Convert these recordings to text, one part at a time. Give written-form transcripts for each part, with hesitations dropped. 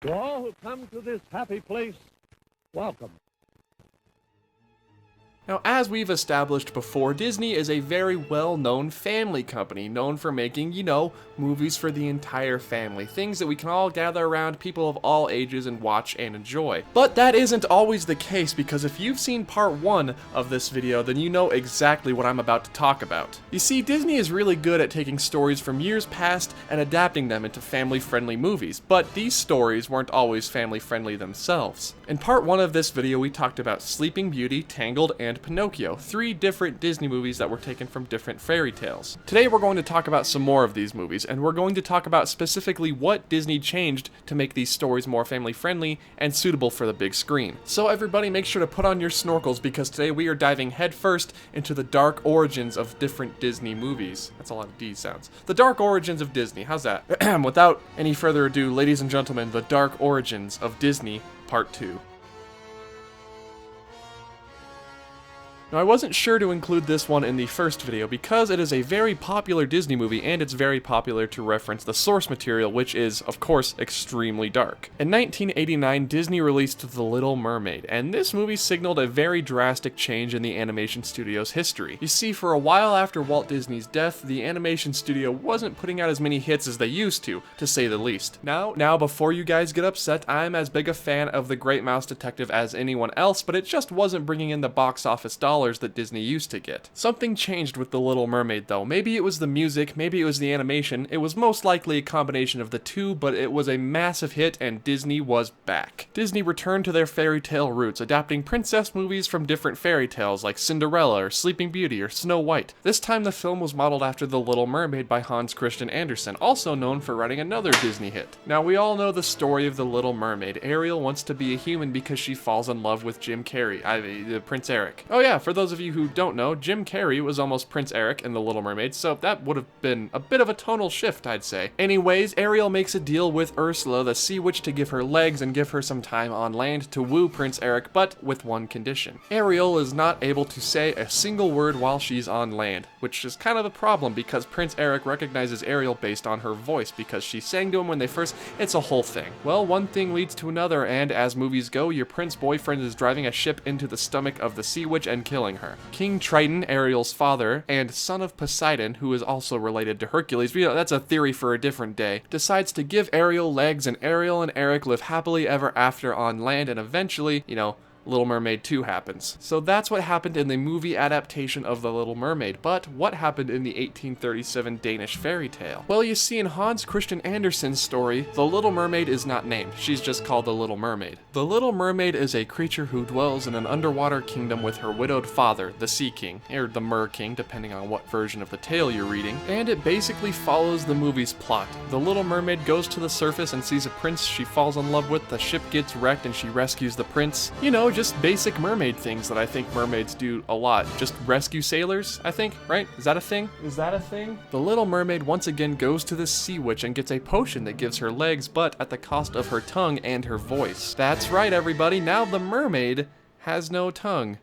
To all who come to this happy place, welcome. Now, as we've established before, Disney is a very well-known family company, known for making, movies for the entire family. Things that we can all gather around, people of all ages, and watch and enjoy. But that isn't always the case, because if you've seen part 1 of this video, then you know exactly what I'm about to talk about. You see, Disney is really good at taking stories from years past and adapting them into family-friendly movies, but these stories weren't always family-friendly themselves. In part 1 of this video, we talked about Sleeping Beauty, Tangled, and Pinocchio, 3 different Disney movies that were taken from different fairy tales. Today we're going to talk about some more of these movies, and we're going to talk about specifically what Disney changed to make these stories more family friendly and suitable for the big screen. So everybody, make sure to put on your snorkels, because today we are diving headfirst into the dark origins of different Disney movies. That's a lot of D sounds. The dark origins of Disney, how's that? Without any further ado, ladies and gentlemen, the dark origins of Disney, part 2. Now, I wasn't sure to include this one in the first video because it is a very popular Disney movie, and it's very popular to reference the source material, which is, of course, extremely dark. In 1989, Disney released The Little Mermaid, and this movie signaled a very drastic change in the animation studio's history. You see, for a while after Walt Disney's death, the animation studio wasn't putting out as many hits as they used to say the least. Now, before you guys get upset, I'm as big a fan of The Great Mouse Detective as anyone else, but it just wasn't bringing in the box office dollars that Disney used to get. Something changed with The Little Mermaid though. Maybe it was the music, maybe it was the animation, it was most likely a combination of the two, but it was a massive hit and Disney was back. Disney returned to their fairy tale roots, adapting princess movies from different fairy tales like Cinderella or Sleeping Beauty or Snow White. This time the film was modeled after The Little Mermaid by Hans Christian Andersen, also known for writing another Disney hit. Now, we all know the story of The Little Mermaid. Ariel wants to be a human because she falls in love with Jim Carrey, Prince Eric. Oh yeah, for those of you who don't know, Jim Carrey was almost Prince Eric in The Little Mermaid, so that would have been a bit of a tonal shift, I'd say. Anyways, Ariel makes a deal with Ursula, the sea witch, to give her legs and give her some time on land to woo Prince Eric, but with one condition. Ariel is not able to say a single word while she's on land, which is kind of a problem because Prince Eric recognizes Ariel based on her voice because she sang to him when they first. It's a whole thing. Well, one thing leads to another, and as movies go, your prince boyfriend is driving a ship into the stomach of the sea witch and killing her. King Triton, Ariel's father, and son of Poseidon, who is also related to Hercules, that's a theory for a different day, decides to give Ariel legs, and Ariel and Eric live happily ever after on land, and eventually, Little Mermaid 2 happens. So that's what happened in the movie adaptation of The Little Mermaid, but what happened in the 1837 Danish fairy tale? Well, you see, in Hans Christian Andersen's story, the Little Mermaid is not named, she's just called the Little Mermaid. The Little Mermaid is a creature who dwells in an underwater kingdom with her widowed father, the Sea King, or the Mer King, depending on what version of the tale you're reading, and it basically follows the movie's plot. The Little Mermaid goes to the surface and sees a prince she falls in love with, the ship gets wrecked and she rescues the prince. Just basic mermaid things that I think mermaids do a lot. Just rescue sailors, I think, right? Is that a thing? The Little Mermaid once again goes to the sea witch and gets a potion that gives her legs, but at the cost of her tongue and her voice. That's right, everybody, now the mermaid has no tongue.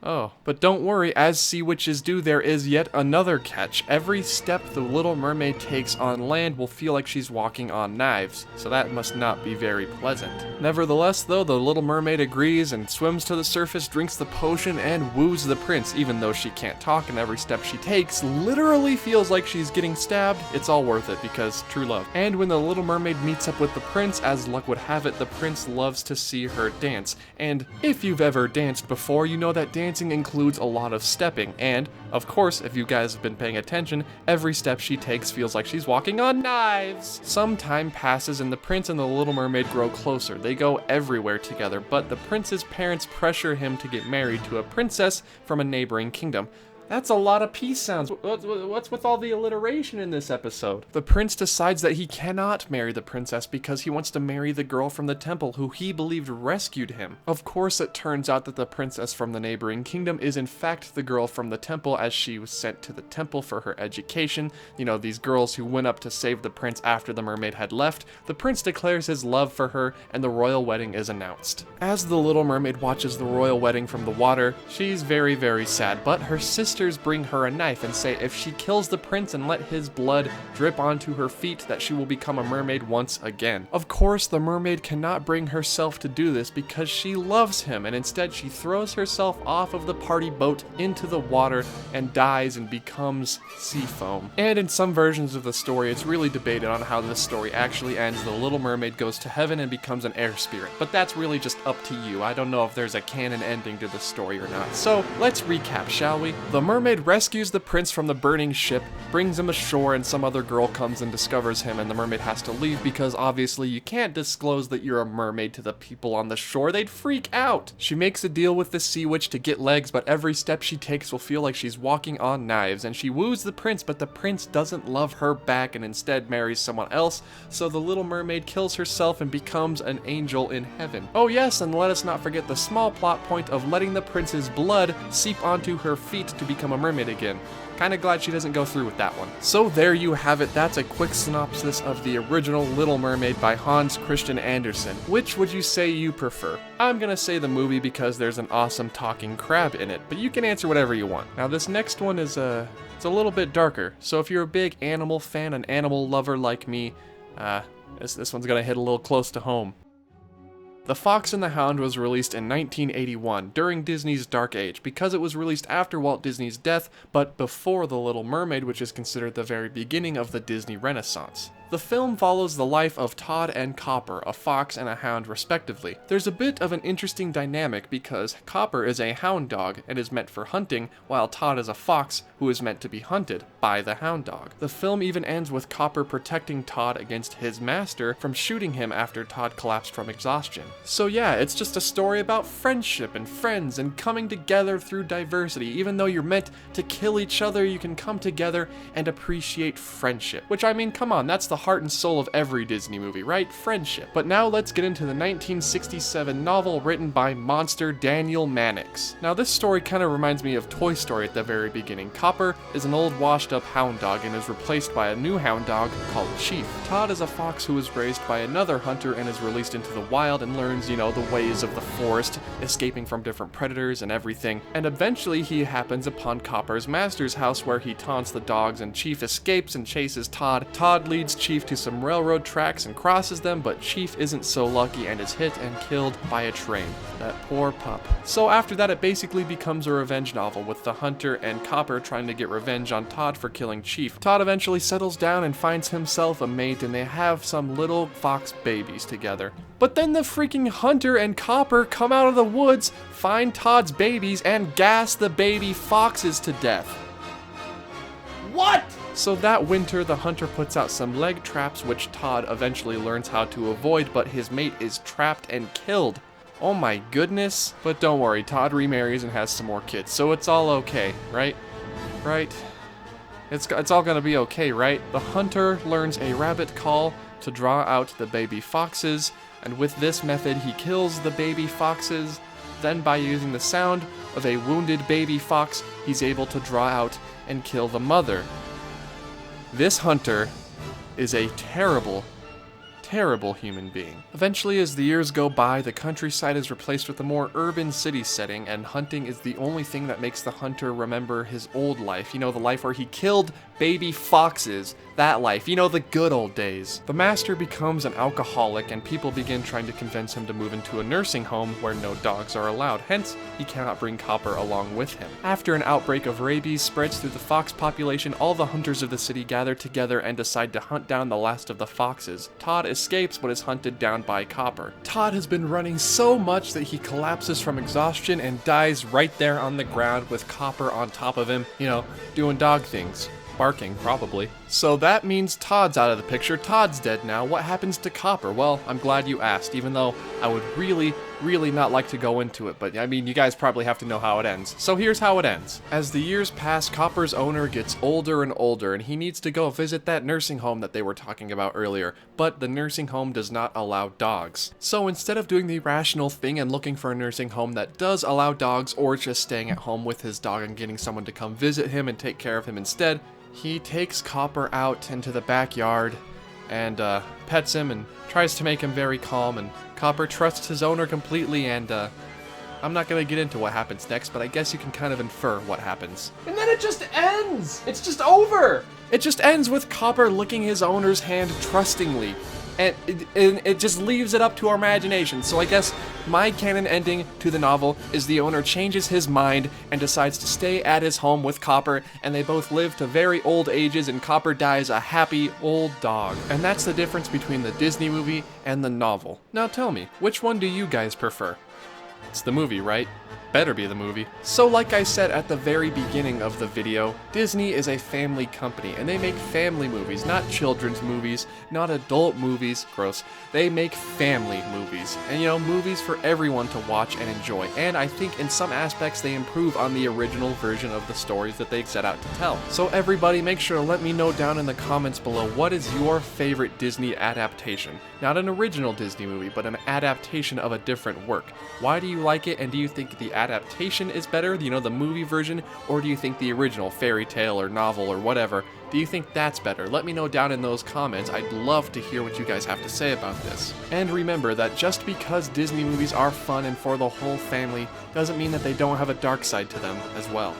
Oh, but don't worry, as sea witches do, there is yet another catch. Every step the Little Mermaid takes on land will feel like she's walking on knives, so that must not be very pleasant. Nevertheless, though, the Little Mermaid agrees and swims to the surface, drinks the potion, and woos the prince, even though she can't talk and every step she takes literally feels like she's getting stabbed. It's all worth it because true love. And when the Little Mermaid meets up with the prince, as luck would have it, the prince loves to see her dance. And if you've ever danced before, you know that dancing includes a lot of stepping, and, of course, if you guys have been paying attention, every step she takes feels like she's walking on knives! Some time passes and the prince and the Little Mermaid grow closer. They go everywhere together, but the prince's parents pressure him to get married to a princess from a neighboring kingdom. That's a lot of peace sounds. What's with all the alliteration in this episode? The prince decides that he cannot marry the princess because he wants to marry the girl from the temple who he believed rescued him. Of course, it turns out that the princess from the neighboring kingdom is in fact the girl from the temple, as she was sent to the temple for her education. These girls who went up to save the prince after the mermaid had left. The prince declares his love for her, and the royal wedding is announced. As the Little Mermaid watches the royal wedding from the water, she's very, very sad, but her sister masters bring her a knife and say if she kills the prince and let his blood drip onto her feet that she will become a mermaid once again. Of course, the mermaid cannot bring herself to do this because she loves him, and instead she throws herself off of the party boat into the water and dies and becomes sea foam. And in some versions of the story, it's really debated on how this story actually ends. The Little Mermaid goes to heaven and becomes an air spirit, but that's really just up to you. I don't know if there's a canon ending to the story or not. So let's recap, shall we? The mermaid rescues the prince from the burning ship, brings him ashore, and some other girl comes and discovers him, and the mermaid has to leave because obviously you can't disclose that you're a mermaid to the people on the shore. They'd freak out. She makes a deal with the sea witch to get legs, but every step she takes will feel like she's walking on knives, and she woos the prince, but the prince doesn't love her back and instead marries someone else, so the Little Mermaid kills herself and becomes an angel in heaven. Oh yes, and let us not forget the small plot point of letting the prince's blood seep onto her feet to become a mermaid again. Kinda glad she doesn't go through with that one. So there you have it. That's a quick synopsis of the original Little Mermaid by Hans Christian Andersen. Which would you say you prefer? I'm gonna say the movie because there's an awesome talking crab in it, but you can answer whatever you want. Now this next one is it's a little bit darker, so if you're a big animal fan, an animal lover like me, this one's gonna hit a little close to home. The Fox and the Hound was released in 1981, during Disney's Dark Age, because it was released after Walt Disney's death, but before The Little Mermaid, which is considered the very beginning of the Disney Renaissance. The film follows the life of Todd and Copper, a fox and a hound respectively. There's a bit of an interesting dynamic because Copper is a hound dog and is meant for hunting, while Todd is a fox who is meant to be hunted by the hound dog. The film even ends with Copper protecting Todd against his master from shooting him after Todd collapsed from exhaustion. So yeah, it's just a story about friendship and friends and coming together through diversity. Even though you're meant to kill each other, you can come together and appreciate friendship. Which, I mean, come on, that's the heart and soul of every Disney movie, right? Friendship. But now let's get into the 1967 novel written by monster Daniel Mannix. Now this story kind of reminds me of Toy Story at the very beginning. Copper is an old washed up hound dog and is replaced by a new hound dog called Chief. Todd is a fox who is raised by another hunter and is released into the wild and learns, you know, the ways of the forest, escaping from different predators and everything. And eventually he happens upon Copper's master's house where he taunts the dogs and Chief escapes and chases Todd. Todd leads Chief to some railroad tracks and crosses them, but Chief isn't so lucky and is hit and killed by a train. That poor pup. So after that, it basically becomes a revenge novel with the hunter and Copper trying to get revenge on Todd for killing Chief. Todd eventually settles down and finds himself a mate, and they have some little fox babies together. But then the freaking hunter and Copper come out of the woods, find Todd's babies, and gas the baby foxes to death. What? So that winter, the hunter puts out some leg traps which Todd eventually learns how to avoid, but his mate is trapped and killed. Oh my goodness. But don't worry, Todd remarries and has some more kids, so it's all okay, right? Right? It's all gonna be okay, right? The hunter learns a rabbit call to draw out the baby foxes, and with this method he kills the baby foxes. Then by using the sound of a wounded baby fox, he's able to draw out and kill the mother. This hunter is a terrible, terrible human being. Eventually, as the years go by, the countryside is replaced with a more urban city setting, and hunting is the only thing that makes the hunter remember his old life. You know, the life where he killed baby foxes. That life, you know, the good old days. The master becomes an alcoholic, and people begin trying to convince him to move into a nursing home where no dogs are allowed. Hence, he cannot bring Copper along with him. After an outbreak of rabies spreads through the fox population, all the hunters of the city gather together and decide to hunt down the last of the foxes. Todd escapes but is hunted down by Copper. Todd has been running so much that he collapses from exhaustion and dies right there on the ground with Copper on top of him, you know, doing dog things. Barking, probably. So that means Todd's out of the picture. Todd's dead now. What happens to Copper? Well, I'm glad you asked, even though I would really not like to go into it, but I mean, you guys probably have to know how it ends. So here's how it ends. As the years pass, Copper's owner gets older and older, and he needs to go visit that nursing home that they were talking about earlier, but the nursing home does not allow dogs. So instead of doing the rational thing and looking for a nursing home that does allow dogs, or just staying at home with his dog and getting someone to come visit him and take care of him instead, he takes Copper out into the backyard and pets him and tries to make him very calm, and Copper trusts his owner completely, and I'm not gonna get into what happens next, but I guess you can kind of infer what happens. And then it just ends! It's just over! It just ends with Copper licking his owner's hand trustingly. And it just leaves it up to our imagination. So I guess my canon ending to the novel is the owner changes his mind and decides to stay at his home with Copper, and they both live to very old ages, and Copper dies a happy old dog. And that's the difference between the Disney movie and the novel. Now tell me, which one do you guys prefer? It's the movie, right? Better be the movie. So like I said at the very beginning of the video, Disney is a family company, and they make family movies, not children's movies, not adult movies, gross. They make family movies, and you know, movies for everyone to watch and enjoy, and I think in some aspects they improve on the original version of the stories that they set out to tell. So everybody make sure to let me know down in the comments below, what is your favorite Disney adaptation? Not an original Disney movie, but an adaptation of a different work. Why do you like it, and do you think the adaptation is better, you know, the movie version, or do you think the original fairy tale or novel or whatever, do you think that's better? Let me know down in those comments. I'd love to hear what you guys have to say about this. And remember that just because Disney movies are fun and for the whole family doesn't mean that they don't have a dark side to them as well.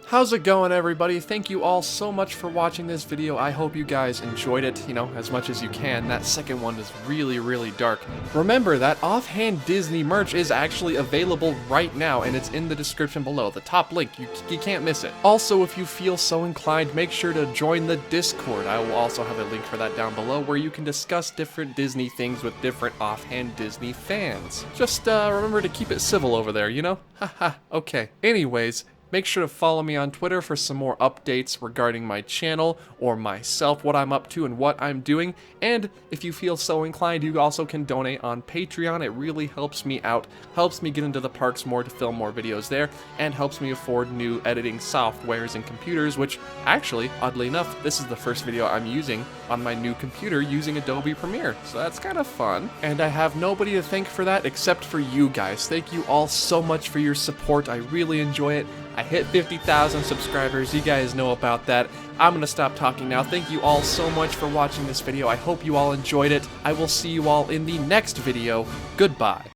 How's it going, everybody? Thank you all so much for watching this video. I hope you guys enjoyed it, you know, as much as you can. That second one is really, really dark. Remember that Offhand Disney merch is actually available right now, and it's in the description below. The top link, you can't miss it. Also, if you feel so inclined, make sure to join the Discord. I will also have a link for that down below, where you can discuss different Disney things with different Offhand Disney fans. Just remember to keep it civil over there, you know? Haha, okay. Anyways, make sure to follow me on Twitter for some more updates regarding my channel or myself, what I'm up to and what I'm doing. And if you feel so inclined, you also can donate on Patreon. It really helps me out, helps me get into the parks more to film more videos there, and helps me afford new editing softwares and computers, which actually, oddly enough, this is the first video I'm using on my new computer using Adobe Premiere. So that's kind of fun. And I have nobody to thank for that except for you guys. Thank you all so much for your support. I really enjoy it. I hit 50,000 subscribers, you guys know about that. I'm gonna stop talking now. Thank you all so much for watching this video. I hope you all enjoyed it. I will see you all in the next video. Goodbye.